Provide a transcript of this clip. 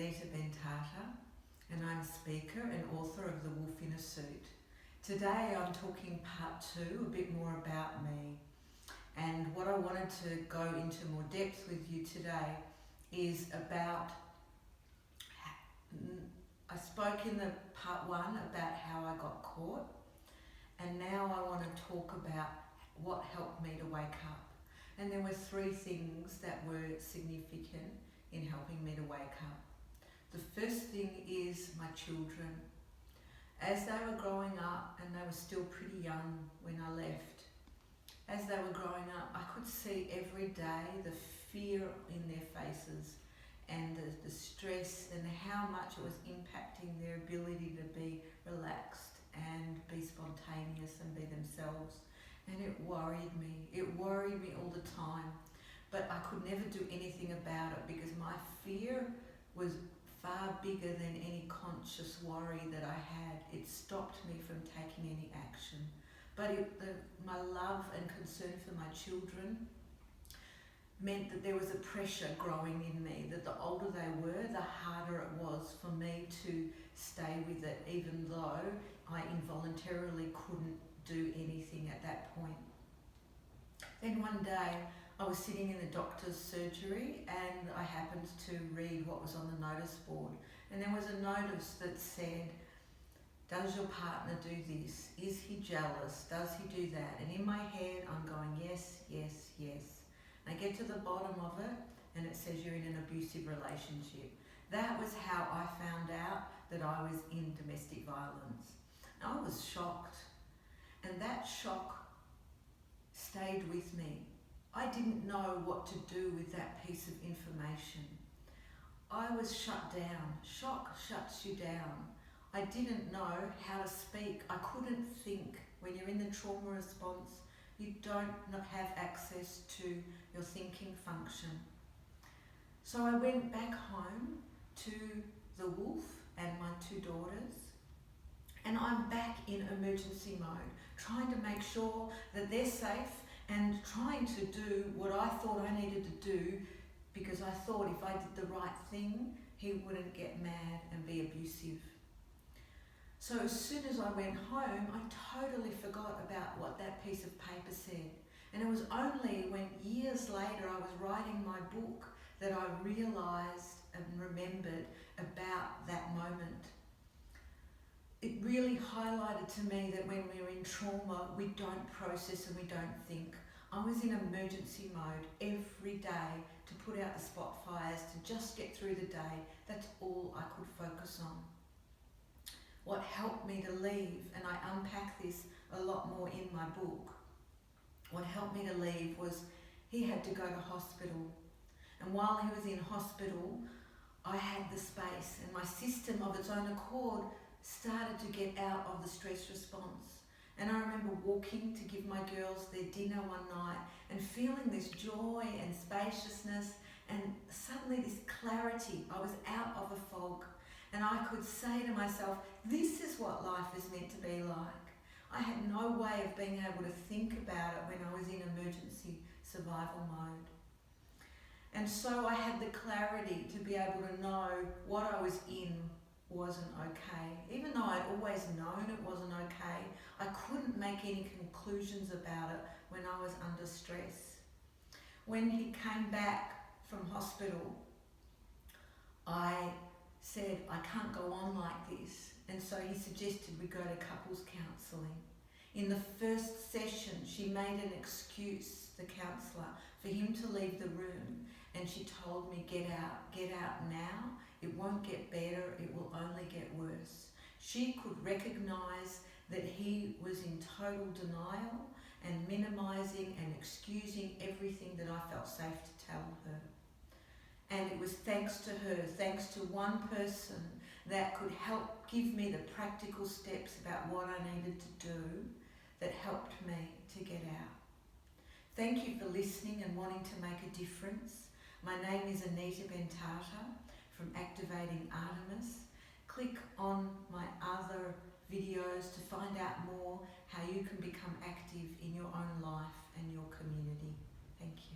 Anita Bentata, and I'm a speaker and author of The Wolf in a Suit. Today I'm talking part 2, a bit more about me. And what I wanted to go into more depth with you today is about, I spoke in the part 1 about how I got caught, and now I want to talk about what helped me to wake up. And there were 3 things that were significant in helping me to wake up. The first thing is my children. As they were growing up, and they were still pretty young when I left, as they were growing up, I could see every day the fear in their faces and the stress and how much it was impacting their ability to be relaxed and be spontaneous and be themselves. And it worried me. It worried me all the time. But I could never do anything about it because my fear was far bigger than any conscious worry that I had. It stopped me from taking any action. But my love and concern for my children meant that there was a pressure growing in me, that the older they were, the harder it was for me to stay with it, even though I involuntarily couldn't do anything at that point. Then one day, I was sitting in the doctor's surgery and I happened to read what was on the notice board. And there was a notice that said, does your partner do this? Is he jealous? Does he do that? And in my head, I'm going, yes, yes, yes. And I get to the bottom of it and it says you're in an abusive relationship. That was how I found out that I was in domestic violence. I was shocked. And that shock stayed with me. I didn't know what to do with that piece of information. I was shut down. Shock shuts you down. I didn't know how to speak. I couldn't think. When you're in the trauma response, you don't have access to your thinking function. So I went back home to the wolf and my 2 daughters, and I'm back in emergency mode, trying to make sure that they're safe and trying to do what I thought I needed to do, because I thought if I did the right thing, he wouldn't get mad and be abusive. So as soon as I went home, I totally forgot about what that piece of paper said. And it was only when years later I was writing my book that I realised and remembered about that moment. It really highlighted to me that when we're in trauma, we don't process and we don't think. I was in emergency mode every day to put out the spot fires, to just get through the day. That's all I could focus on. What helped me to leave, and I unpack this a lot more in my book, what helped me to leave was he had to go to hospital. And while he was in hospital, I had the space, and my system of its own accord started to get out of the stress response. And I remember walking to give my girls their dinner one night and feeling this joy and spaciousness and suddenly this clarity. I was out of a fog and I could say to myself, this is what life is meant to be like. I had no way of being able to think about it when I was in emergency survival mode. And so I had the clarity to be able to know what I was in wasn't okay. Even though I'd always known it wasn't okay, I couldn't make any conclusions about it when I was under stress. When he came back from hospital, I said, I can't go on like this. And so he suggested we go to couples counselling. In the first session, she made an excuse, the counsellor, for him to leave the room. And she told me, get out now. It won't get better, it will only get worse. She could recognise that he was in total denial and minimising and excusing everything that I felt safe to tell her. And it was thanks to her, thanks to one person that could help give me the practical steps about what I needed to do, that helped me to get out. Thank you for listening and wanting to make a difference. My name is Anita Bentata from Activating Artemis. Click on my other videos to find out more how you can become active in your own life and your community. Thank you.